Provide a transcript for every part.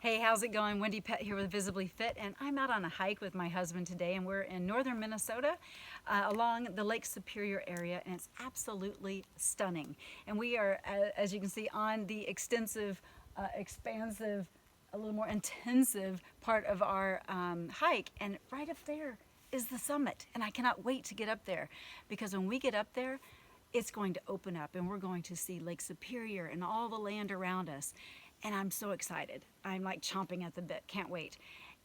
Hey, how's it going? Wendy Pett here with Visibly Fit, and I'm out on a hike with my husband today, and we're in northern Minnesota along the Lake Superior area, and it's absolutely stunning. And we are, as you can see, on the extensive, expansive, a little more intensive part of our hike, and right up there is the summit, and I cannot wait to get up there because when we get up there, it's going to open up and we're going to see Lake Superior and all the land around us. And I'm so excited. I'm like chomping at the bit, can't wait.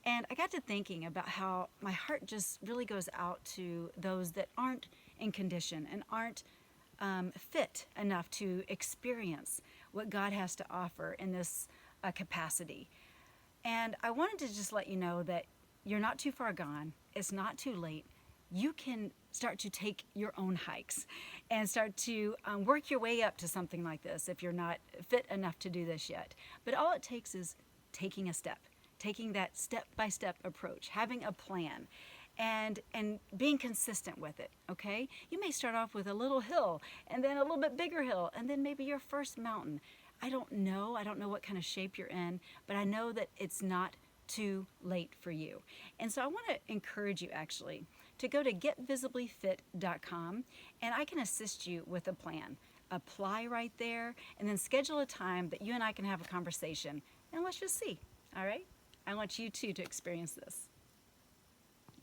And I got to thinking about how my heart just really goes out to those that aren't in condition and aren't fit enough to experience what God has to offer in this capacity. And I wanted to just let you know that you're not too far gone. It's not too late. You can start to take your own hikes and start to work your way up to something like this if you're not fit enough to do this yet. But all it takes is taking a step, taking that step-by-step approach, having a plan, and being consistent with it, okay? You may start off with a little hill and then a little bit bigger hill and then maybe your first mountain. I don't know what kind of shape you're in, but I know that it's not too late for you. And so I want to encourage you actually to go to getvisiblyfit.com and I can assist you with a plan. Apply right there and then schedule a time that you and I can have a conversation and let's just see, all right? I want you too to experience this.